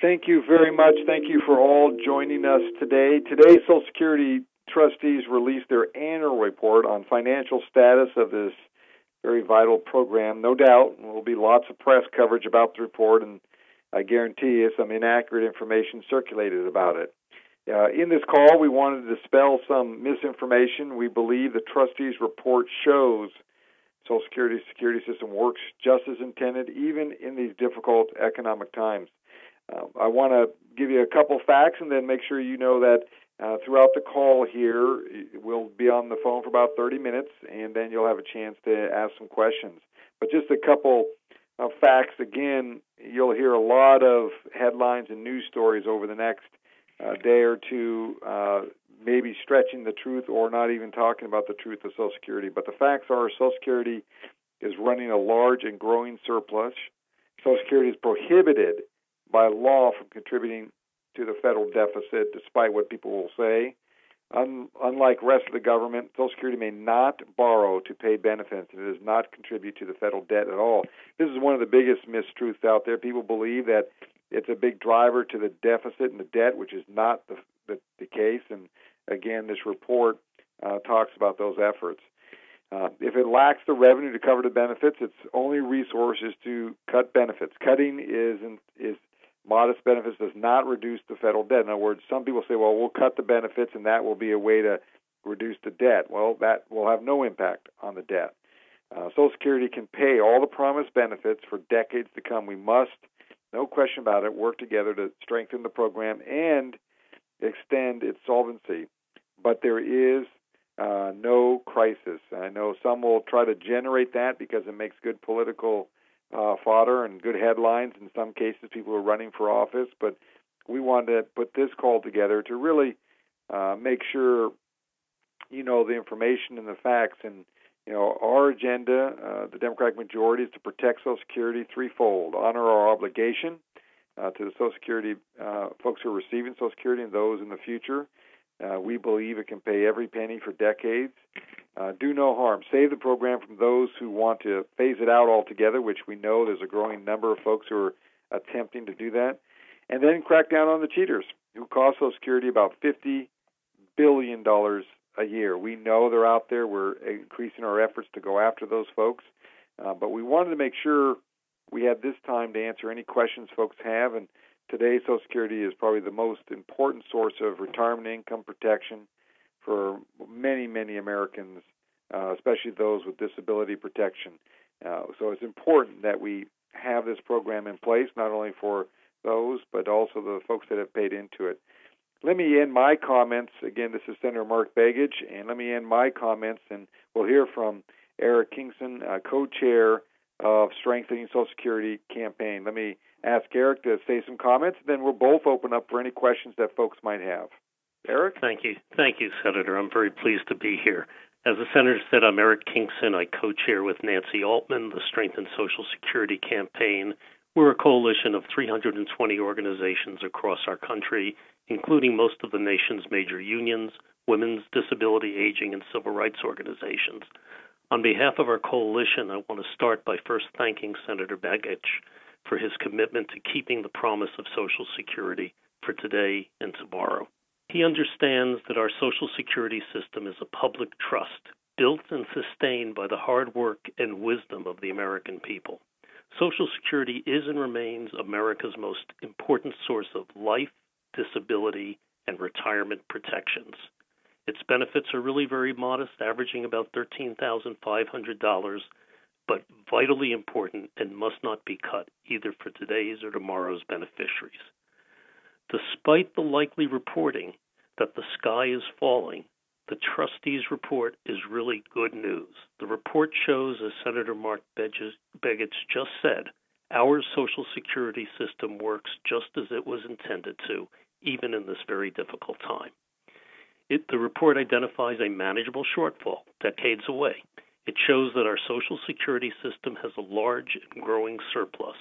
Thank you very much. Thank you for all joining us today. Today, Social Security trustees released their annual report on financial status of this very vital program. No doubt there will be lots of press coverage about the report, and I guarantee you some inaccurate information circulated about it. In this call, we wanted to dispel some misinformation. We believe the trustees' report shows Social Security's security system works just as intended, even in these difficult economic times. I want to give you a couple facts and then make sure you know that throughout the call here, we'll be on the phone for about 30 minutes, and then you'll have a chance to ask some questions. But just a couple of facts. Again, you'll hear a lot of headlines and news stories over the next day or two, maybe stretching the truth or not even talking about the truth of Social Security. But the facts are Social Security is running a large and growing surplus. Social Security is prohibited by law from contributing to the federal deficit, despite what people will say. Unlike rest of the government, Social Security may not borrow to pay benefits. It does not contribute to the federal debt at all. This is one of the biggest mistruths out there. People believe that it's a big driver to the deficit and the debt, which is not the case. And again, this report talks about those efforts. If it lacks the revenue to cover the benefits, its only resource is to cut benefits. Cutting is modest benefits does not reduce the federal debt. In other words, some people say, well, we'll cut the benefits and that will be a way to reduce the debt. Well, that will have no impact on the debt. Social Security can pay all the promised benefits for decades to come. We must, no question about it, work together to strengthen the program and extend its solvency. But there is no crisis. I know some will try to generate that because it makes good political fodder and good headlines. In some cases, people are running for office. But we wanted to put this call together to really make sure you know the information and the facts. And our agenda, the Democratic majority, is to protect Social Security threefold: honor our obligation to the Social Security folks who are receiving Social Security and those in the future. We believe it can pay every penny for decades. Do no harm. Save the program from those who want to phase it out altogether, which we know there's a growing number of folks who are attempting to do that. And then crack down on the cheaters who cost Social Security about $50 billion a year. We know they're out there. We're increasing our efforts to go after those folks. But we wanted to make sure we had this time to answer any questions folks have. And today, Social Security is probably the most important source of retirement income protection for many, many Americans, especially those with disability protection. So it's important that we have this program in place, not only for those, but also the folks that have paid into it. Let me end my comments. Again, this is Senator Mark Begich, and let me end my comments, and we'll hear from Eric Kingson, co-chair of Strengthening Social Security Campaign. Let me ask Eric to say some comments, then we'll both open up for any questions that folks might have. Eric? Thank you, Senator. I'm very pleased to be here. As the Senator said, I'm Eric Kingson. I co-chair with Nancy Altman the Strengthen Social Security Campaign. We're a coalition of 320 organizations across our country, including most of the nation's major unions, women's, disability, aging, and civil rights organizations. On behalf of our coalition, I want to start by first thanking Senator Begich for his commitment to keeping the promise of Social Security for today and tomorrow. He understands that our Social Security system is a public trust, built and sustained by the hard work and wisdom of the American people. Social Security is and remains America's most important source of life, disability, and retirement protections. Its benefits are really very modest, averaging about $13,500, but vitally important and must not be cut either for today's or tomorrow's beneficiaries. Despite the likely reporting that the sky is falling, the trustees' report is really good news. The report shows, as Senator Mark Begich just said, our Social Security system works just as it was intended to, even in this very difficult time. The report identifies a manageable shortfall decades away. It shows that our Social Security system has a large and growing surplus.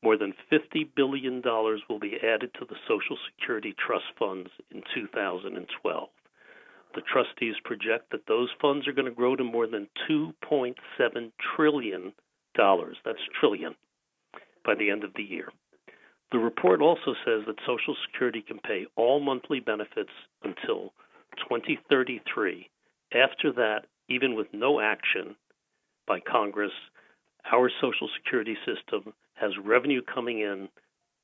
More than $50 billion will be added to the Social Security trust funds in 2012. The trustees project that those funds are going to grow to more than $2.7 trillion. That's trillion, by the end of the year. The report also says that Social Security can pay all monthly benefits until 2033. After that, even with no action by Congress, our Social Security system has revenue coming in,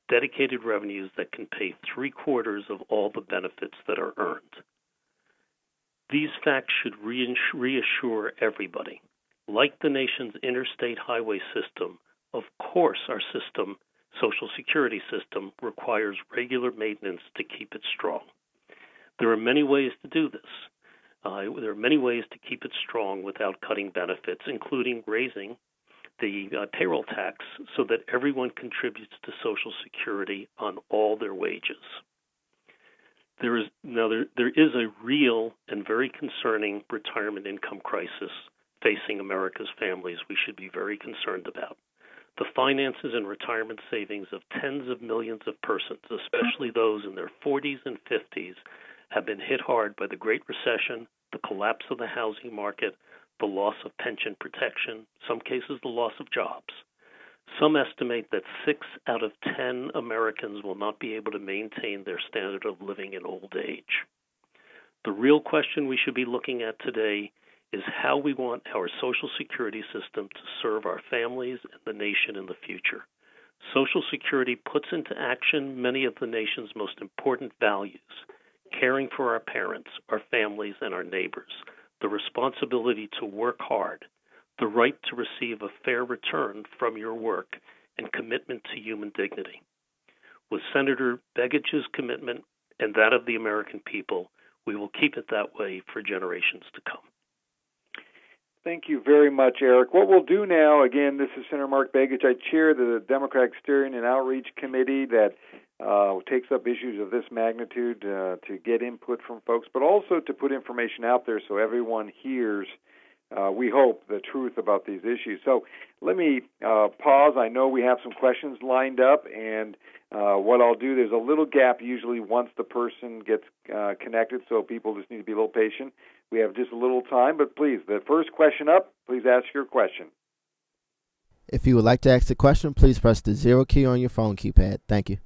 dedicated revenues that can pay 3/4 of all the benefits that are earned. These facts should reassure everybody. Like the nation's interstate highway system, of course our system, Social Security system, requires regular maintenance to keep it strong. There are many ways to do this. There are many ways to keep it strong without cutting benefits, including raising the payroll tax so that everyone contributes to Social Security on all their wages. There is a real and very concerning retirement income crisis facing America's families we should be very concerned about. The finances and retirement savings of tens of millions of persons, especially those in their 40s and 50s, have been hit hard by the Great Recession, the collapse of the housing market, the loss of pension protection, in some cases the loss of jobs. Some estimate that 6 out of 10 Americans will not be able to maintain their standard of living in old age. The real question we should be looking at today is how we want our Social Security system to serve our families and the nation in the future. Social Security puts into action many of the nation's most important values: caring for our parents, our families, and our neighbors, the responsibility to work hard, the right to receive a fair return from your work, and commitment to human dignity. With Senator Begich's commitment and that of the American people, we will keep it that way for generations to come. Thank you very much, Eric. What we'll do now, again, this is Senator Mark Begich. I chair the Democratic Steering and Outreach Committee that takes up issues of this magnitude to get input from folks, but also to put information out there so everyone hears, we hope, the truth about these issues. So let me pause. I know we have some questions lined up, and what I'll do, there's a little gap usually once the person gets connected, so people just need to be a little patient. We have just a little time, but please, the first question up, please ask your question. If you would like to ask a question, please press the 0 key on your phone keypad. Thank you.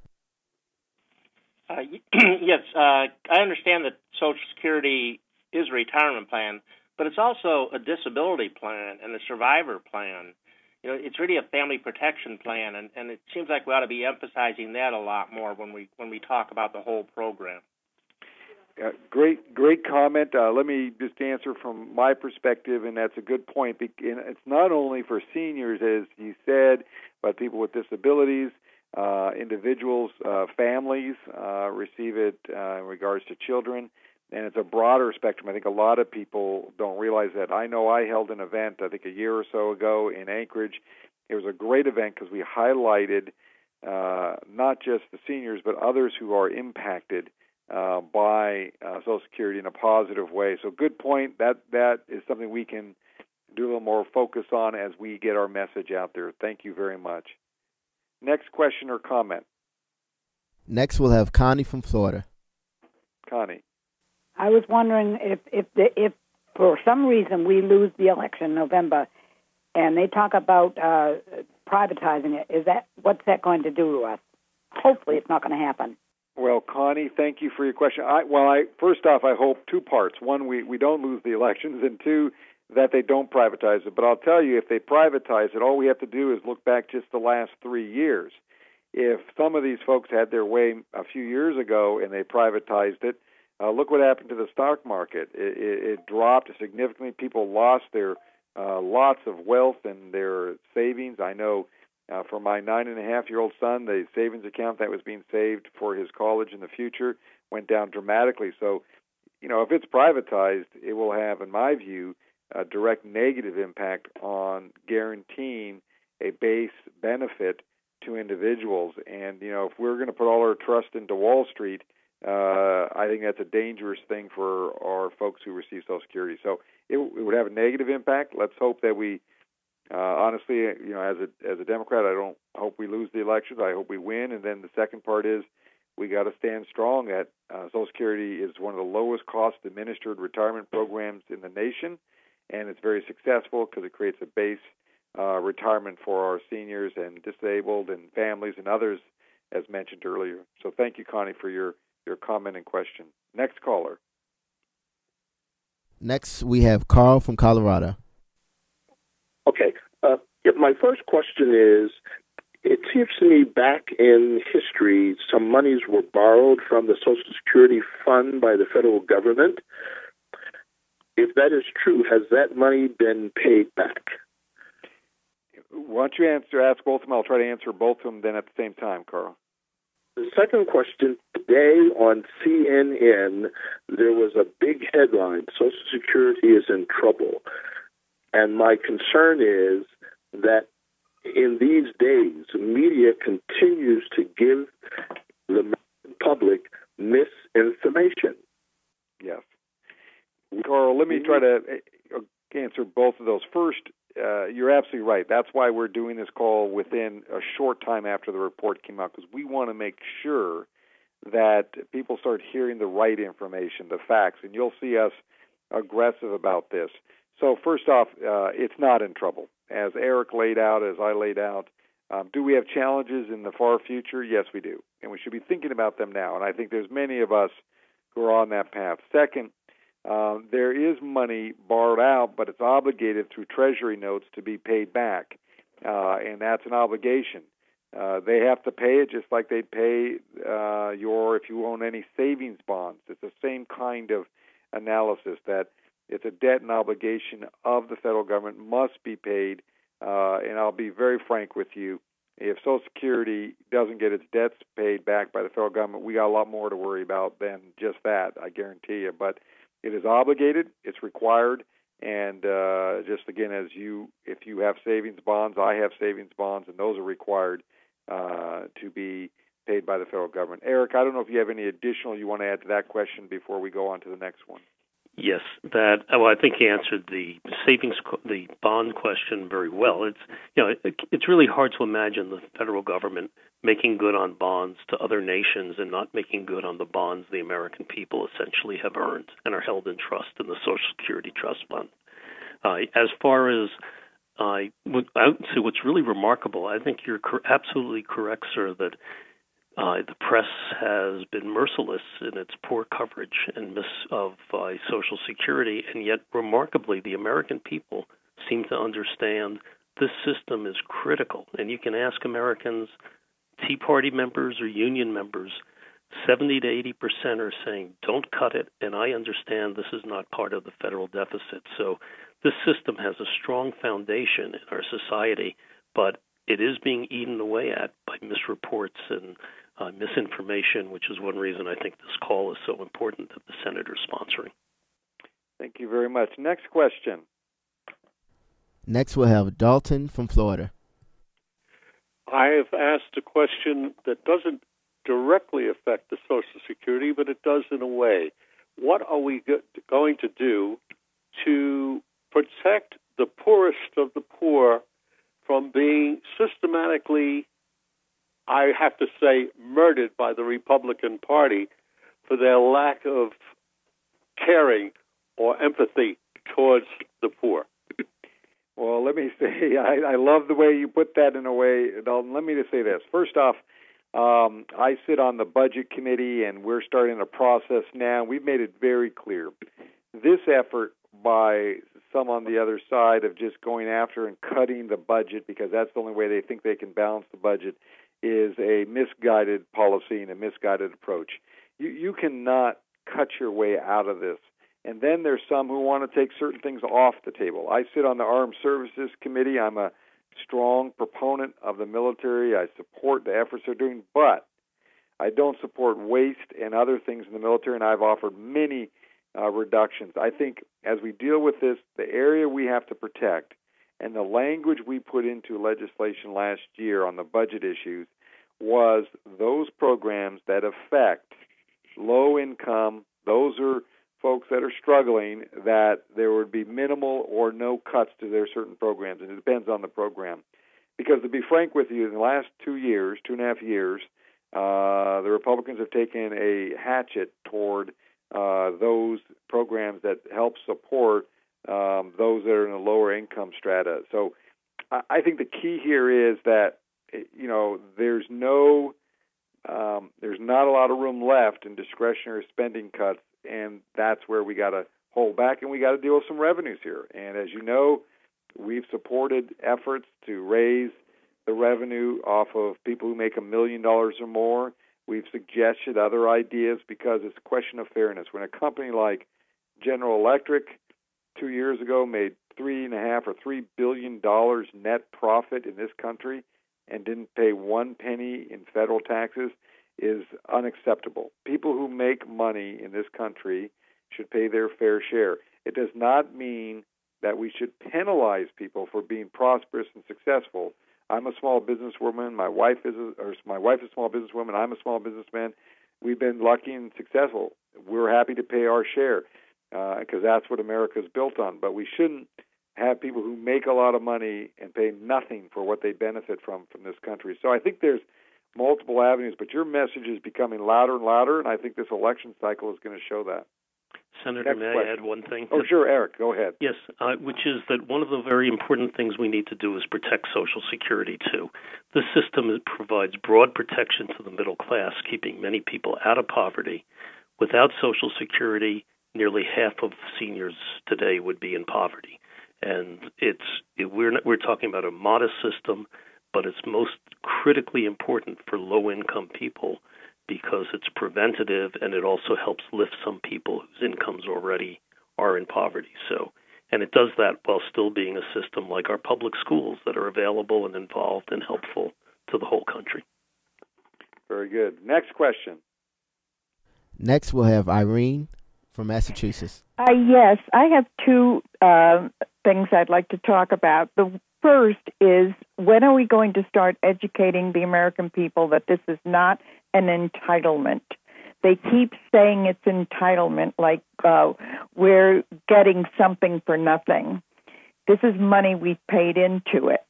Yes, I understand that Social Security is a retirement plan, but it's also a disability plan and a survivor plan. You know, it's really a family protection plan, and it seems like we ought to be emphasizing that a lot more when we talk about the whole program. Great comment. Let me just answer from my perspective, and that's a good point. It's not only for seniors, as you said, but people with disabilities, individuals, families receive it in regards to children, and it's a broader spectrum. I think a lot of people don't realize that. I know I held an event, I think a year or so ago in Anchorage. It was a great event because we highlighted not just the seniors, but others who are impacted by Social Security in a positive way. So good point. That is something we can do a little more focus on as we get our message out there. Thank you very much. Next question or comment? Next, we'll have Connie from Florida. Connie. I was wondering if for some reason we lose the election in November and they talk about privatizing it, what's that going to do to us? Hopefully it's not going to happen. Well, Connie, thank you for your question. First off, I hope two parts. One, we don't lose the elections, and two, that they don't privatize it. But I'll tell you, if they privatize it, all we have to do is look back just the last 3 years. If some of these folks had their way a few years ago and they privatized it, look what happened to the stock market. It dropped significantly. People lost their lots of wealth and their savings. I know for my 9.5-year-old son, the savings account that was being saved for his college in the future went down dramatically. So, if it's privatized, it will have, in my view, a direct negative impact on guaranteeing a base benefit to individuals. And, if we're going to put all our trust into Wall Street, I think that's a dangerous thing for our folks who receive Social Security. So it would have a negative impact. Let's hope that we, honestly, as a Democrat, I don't hope we lose the elections. I hope we win. And then the second part is we got to stand strong that Social Security is one of the lowest cost administered retirement programs in the nation. And it's very successful because it creates a base retirement for our seniors and disabled and families and others as mentioned earlier. So thank you, Connie, for your comment and question. Next caller. Next, we have Carl from Colorado. Okay. My first question is, it seems to me back in history, some monies were borrowed from the Social Security Fund by the federal government. If that is true, has that money been paid back? Why don't you ask both of them? I'll try to answer both of them then at the same time, Carl. The second question, today on CNN, there was a big headline, Social Security is in trouble. And my concern is that in these days, media continues to give the public misinformation. Yes. Carl, let me try to answer both of those. First, you're absolutely right. That's why we're doing this call within a short time after the report came out, because we want to make sure that people start hearing the right information, the facts, and you'll see us aggressive about this. So first off, it's not in trouble. As Eric laid out, as I laid out, do we have challenges in the far future? Yes, we do. And we should be thinking about them now. And I think there's many of us who are on that path. Second, there is money borrowed out, but it's obligated through Treasury notes to be paid back. And that's an obligation. They have to pay it just like they'd pay if you own any savings bonds. It's the same kind of analysis, that it's a debt and obligation of the federal government, must be paid. And I'll be very frank with you, if Social Security doesn't get its debts paid back by the federal government, we got a lot more to worry about than just that, I guarantee you. But it is obligated, it's required, and just again, if you have savings bonds, I have savings bonds, and those are required to be paid by the federal government. Eric, I don't know if you have any additional you want to add to that question before we go on to the next one. Yes, I think he answered the bond question very well. It's really hard to imagine the federal government making good on bonds to other nations and not making good on the bonds the American people essentially have earned and are held in trust in the Social Security Trust Fund. As far as what's really remarkable, I think you're absolutely correct, sir, that the press has been merciless in its poor coverage of Social Security, and yet, remarkably, the American people seem to understand this system is critical. And you can ask Americans, Tea Party members or union members, 70 to 80% are saying, don't cut it, and I understand this is not part of the federal deficit. So this system has a strong foundation in our society, but it is being eaten away at by misreports and misinformation, which is one reason I think this call is so important that the Senator is sponsoring. Thank you very much. Next question. Next, we'll have Dalton from Florida. I have asked a question that doesn't directly affect the Social Security, but it does in a way. What are we going to do to protect the poorest of the poor from being systematically, I have to say, murdered by the Republican Party for their lack of caring or empathy towards the poor? Well, let me say, I love the way you put that in a way, Dalton. Let me just say this. First off, I sit on the Budget Committee, and we're starting a process now. We've made it very clear. This effort by some on the other side of just going after and cutting the budget, because that's the only way they think they can balance the budget, is a misguided policy and a misguided approach. You cannot cut your way out of this. And then there's some who want to take certain things off the table. I sit on the Armed Services Committee. I'm a strong proponent of the military. I support the efforts they're doing, but I don't support waste and other things in the military, and I've offered many reductions. I think as we deal with this, the area we have to protect and the language we put into legislation last year on the budget issues was those programs that affect low income, those are folks that are struggling, that there would be minimal or no cuts to their certain programs, and it depends on the program. Because to be frank with you, in the last 2.5 years, the Republicans have taken a hatchet toward those programs that help support those that are in a lower income strata. So I think the key here is that, there's no there's not a lot of room left in discretionary spending cuts, and that's where we got to hold back, and we got to deal with some revenues here. And as you know, we've supported efforts to raise the revenue off of people who make $1 million or more. We've suggested other ideas because it's a question of fairness. When a company like General Electric 2 years ago made $3.5 or $3 billion net profit in this country and didn't pay 1 penny in federal taxes is unacceptable. People who make money in this country should pay their fair share. It does not mean that we should penalize people for being prosperous and successful. I'm a small businesswoman. My wife is a small businesswoman. I'm a small businessman. We've been lucky and successful. We're happy to pay our share because that's what America is built on. But we shouldn't have people who make a lot of money and pay nothing for what they benefit from this country. So I think there's multiple avenues, but your message is becoming louder and louder, and I think this election cycle is going to show that. Senator, may I add one thing? Oh, sure, Eric, go ahead. Yes, which is that one of the very important things we need to do is protect Social Security, too. The system provides broad protection to the middle class, keeping many people out of poverty. Without Social Security, nearly half of seniors today would be in poverty. And we're talking about a modest system, but it's most critically important for low-income people because it's preventative and it also helps lift some people whose incomes already are in poverty. So, and it does that while still being a system like our public schools that are available and involved and helpful to the whole country. Very good. Next question. Next, we'll have Irene from Massachusetts. Yes, I have two things I'd like to talk about. The first is, when are we going to start educating the American people that this is not an entitlement? They keep saying it's entitlement, like we're getting something for nothing. This is money we've paid into it.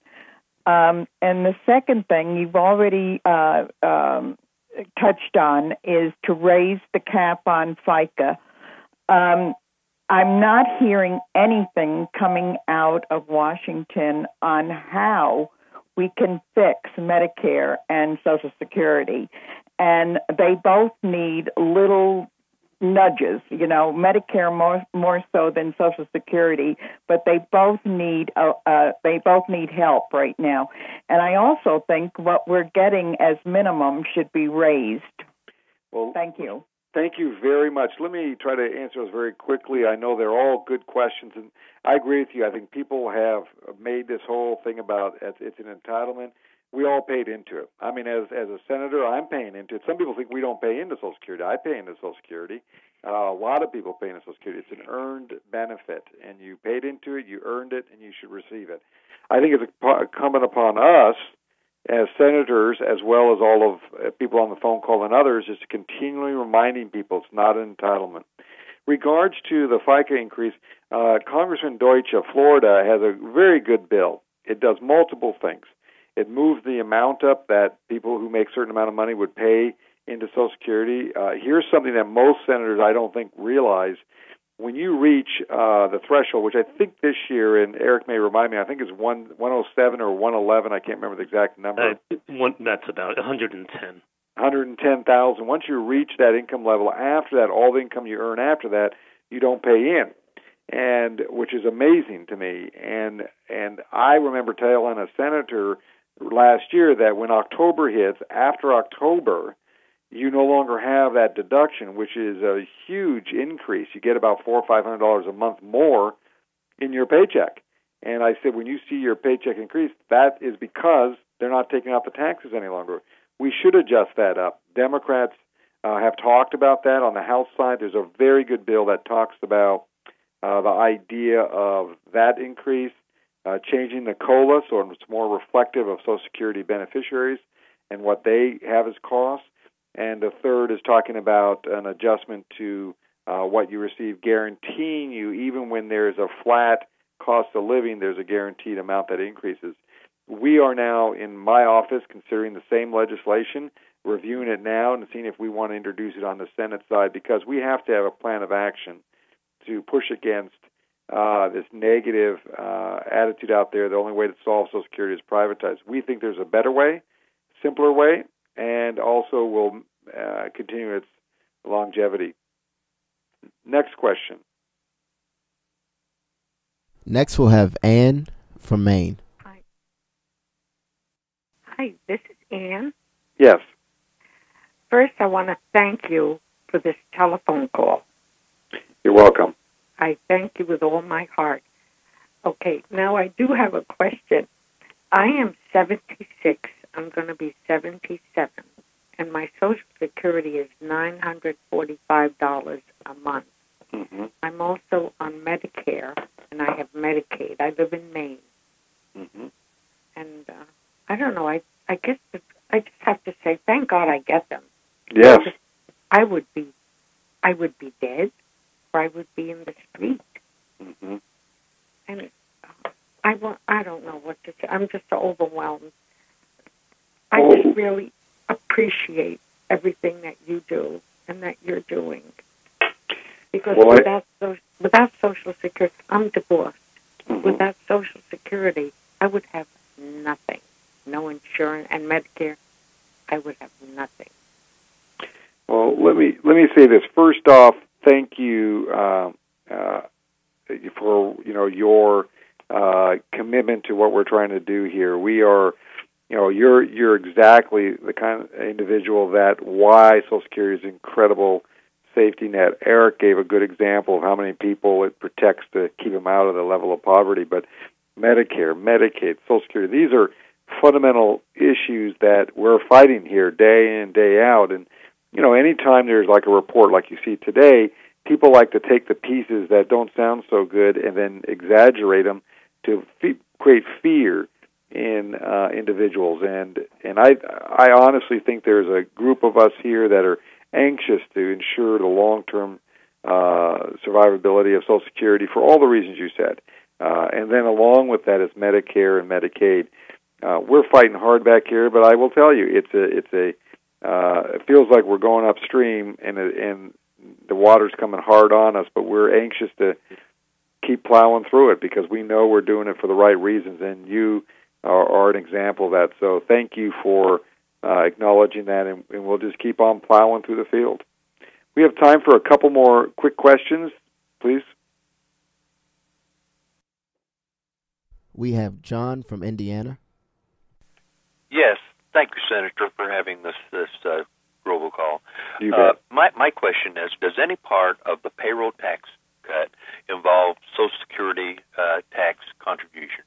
And the second thing you've already touched on is to raise the cap on FICA. I'm not hearing anything coming out of Washington on how we can fix Medicare and Social Security. And they both need little nudges, Medicare more so than Social Security, but they both need help right now. And I also think what we're getting as minimum should be raised. Well, thank you. Thank you very much. Let me try to answer those very quickly. I know they're all good questions, and I agree with you. I think people have made this whole thing about it's an entitlement. We all paid into it. I mean, as a senator, I'm paying into it. Some people think we don't pay into Social Security. I pay into Social Security. A lot of people pay into Social Security. It's an earned benefit, and you paid into it, you earned it, and you should receive it. I think it's incumbent upon us as senators, as well as all of people on the phone call and others, is to continually reminding people it's not an entitlement. Regards to the FICA increase, Congressman Deutsch of Florida has a very good bill. It does multiple things. It moves the amount up that people who make a certain amount of money would pay into Social Security. Here's something that most senators, I don't think, realize. When you reach the threshold, which I think this year, and Eric may remind me, I think it's 107 or 111. I can't remember the exact number. That's about 110. 110,000. Once you reach that income level, after that, all the income you earn after that, you don't pay in, and which is amazing to me. And I remember telling a senator last year that when October hits, after October, you no longer have that deduction, which is a huge increase. You get about $400 or $500 a month more in your paycheck. And I said, when you see your paycheck increase, that is because they're not taking out the taxes any longer. We should adjust that up. Democrats have talked about that on the House side. There's a very good bill that talks about the idea of that increase, changing the COLA so it's more reflective of Social Security beneficiaries and what they have as costs. And the third is talking about an adjustment to what you receive, guaranteeing you, even when there's a flat cost of living, there's a guaranteed amount that increases. We are now, in my office, considering the same legislation, reviewing it now and seeing if we want to introduce it on the Senate side, because we have to have a plan of action to push against this negative attitude out there. The only way to solve Social Security is privatize. We think there's a better way, simpler way, and also will continue its longevity. Next question. Next, we'll have Ann from Maine. Hi, this is Ann. Yes. First, I want to thank you for this telephone call. You're welcome. I thank you with all my heart. Okay, now I do have a question. I am 76. I'm going to be 77, and my Social Security is $945 a month. Mm-hmm. I'm also on Medicare, and I have Medicaid. I live in Maine. Mm-hmm. And I don't know, I guess I just have to say, thank God I get them. Yes. I would be dead, or I would be in the street. Mm-hmm. And I don't know what to say. I'm just so overwhelmed. I just really appreciate everything that you do and that you're doing. Because without Social Security, I'm divorced. Mm-hmm. Without Social Security, I would have nothing. No insurance and Medicare, I would have nothing. Well, let me say this. First off, thank you for your commitment to what we're trying to do here. We are, you're exactly the kind of individual that why Social Security is an incredible safety net. Eric gave a good example of how many people it protects to keep them out of the level of poverty. But Medicare, Medicaid, Social Security, these are fundamental issues that we're fighting here day in, day out. And, anytime there's like a report like you see today, people like to take the pieces that don't sound so good and then exaggerate them to create fear in individuals. And I honestly think there's a group of us here that are anxious to ensure the long-term survivability of Social Security for all the reasons you said. And then along with that is Medicare and Medicaid. We're fighting hard back here, but I will tell you, it feels like we're going upstream and the water's coming hard on us, but we're anxious to keep plowing through it because we know we're doing it for the right reasons, and you are an example of that. So thank you for acknowledging that, and we'll just keep on plowing through the field. We have time for a couple more quick questions, please. We have John from Indiana. Yes, thank you, Senator, for having this robocall. You bet. My question is, does any part of the payroll tax cut involve Social Security tax contributions?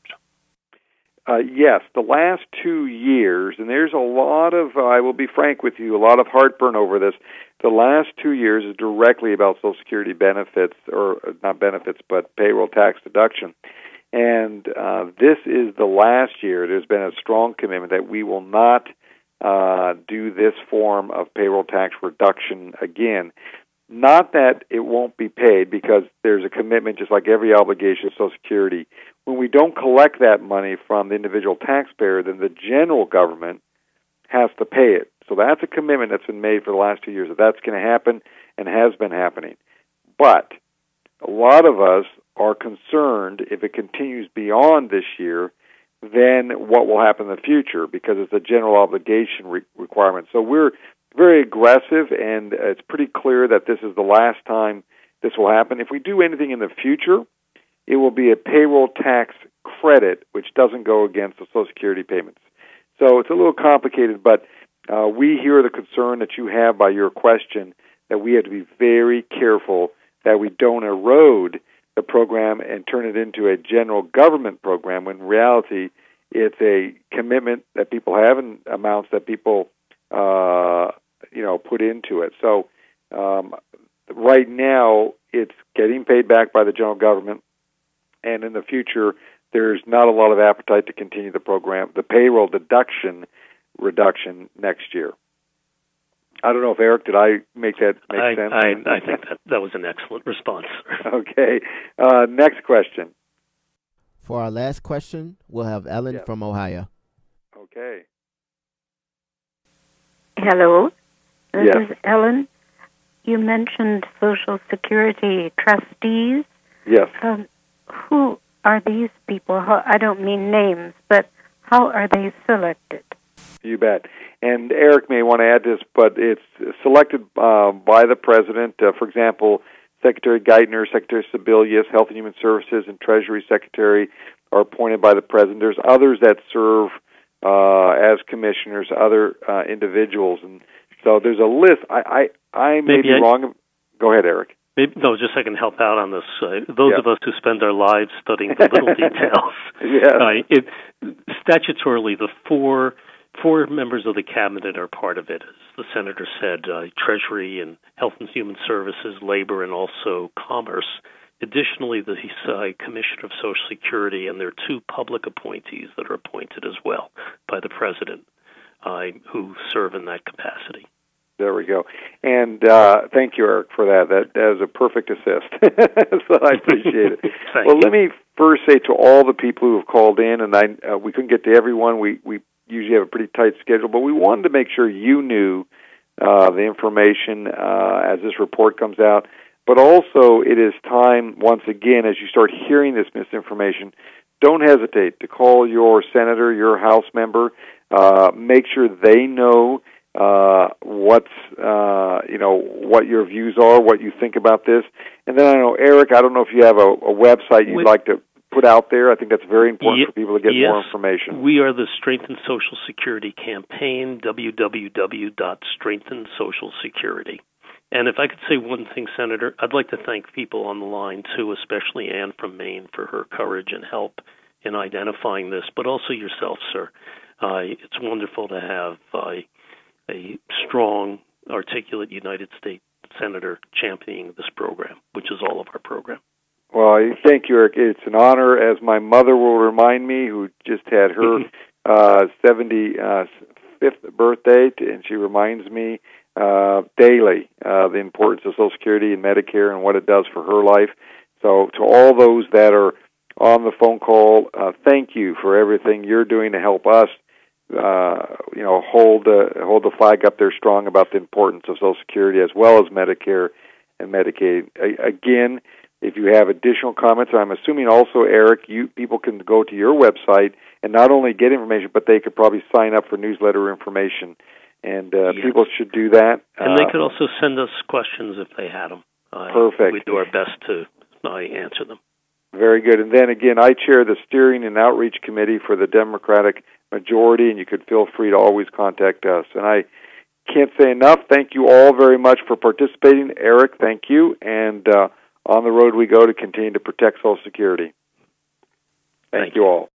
Yes, the last 2 years, and there's a lot of, I will be frank with you, a lot of heartburn over this. The last 2 years is directly about Social Security benefits, or not benefits, but payroll tax deduction. And this is the last year. There's been a strong commitment that we will not do this form of payroll tax reduction again. Not that it won't be paid, because there's a commitment, just like every obligation of Social Security. When we don't collect that money from the individual taxpayer, then the general government has to pay it. So that's a commitment that's been made for the last 2 years, that that's going to happen and has been happening. But a lot of us are concerned if it continues beyond this year, then what will happen in the future, because it's a general obligation requirement. So we're very aggressive, and it's pretty clear that this is the last time this will happen. If we do anything in the future, it will be a payroll tax credit, which doesn't go against the Social Security payments. So it's a little complicated, but we hear the concern that you have by your question, that we have to be very careful that we don't erode the program and turn it into a general government program, when in reality it's a commitment that people have and amounts that people put into it. So right now it's getting paid back by the general government, and in the future there's not a lot of appetite to continue the program, the payroll deduction reduction next year. I don't know if, Eric, did I make that make sense? I think that was an excellent response. Okay. Next question. For our last question, we'll have Ellen from Ohio. Okay. Hello. This Yes. is Ellen. You mentioned Social Security trustees. Yes. Who are these people? I don't mean names, but how are they selected? You bet. And Eric may want to add this, but it's selected by the President. For example, Secretary Geithner, Secretary Sebelius, Health and Human Services, and Treasury Secretary are appointed by the President. There's others that serve as commissioners, other individuals. And so there's a list. I may be wrong. Go ahead, Eric. Maybe, no, just I can help out on this. Those of us who spend our lives studying the little details. Statutorily, the four members of the cabinet are part of it. As the senator said, Treasury and Health and Human Services, Labor, and also Commerce. Additionally, the Commissioner of Social Security, and there are two public appointees that are appointed as well by the President who serve in that capacity. There we go. And thank you, Eric, for that. That is a perfect assist. So I appreciate it. Well, let me first say to all the people who have called in, and we couldn't get to everyone. We usually have a pretty tight schedule, but we wanted to make sure you knew the information as this report comes out. But also, it is time, once again, as you start hearing this misinformation, don't hesitate to call your senator, your House member. Make sure they know what your views are, what you think about this. And then I know, Eric, I don't know if you have a website you'd like to put out there. I think that's very important for people to get more information. We are the Strengthen Social Security campaign, www.strengthensocialsecurity. And if I could say one thing, Senator, I'd like to thank people on the line, too, especially Ann from Maine for her courage and help in identifying this, but also yourself, sir. It's wonderful to have a strong, articulate United States Senator championing this program, which is all of our program. Well, thank you, Eric. It's an honor, as my mother will remind me, who just had her 75th birthday, and she reminds me daily the importance of Social Security and Medicare and what it does for her life. So to all those that are on the phone call, thank you for everything you're doing to help us hold the flag up there strong about the importance of Social Security as well as Medicare and Medicaid. Again, if you have additional comments, I'm assuming also, Eric, people can go to your website and not only get information, but they could probably sign up for newsletter information. And people should do that. And they could also send us questions if they had them. Perfect. We do our best to answer them. Very good. And then again, I chair the Steering and Outreach Committee for the Democratic majority, and you could feel free to always contact us. And I can't say enough. Thank you all very much for participating. Eric, thank you. And on the road we go to continue to protect Social Security. Thank you all.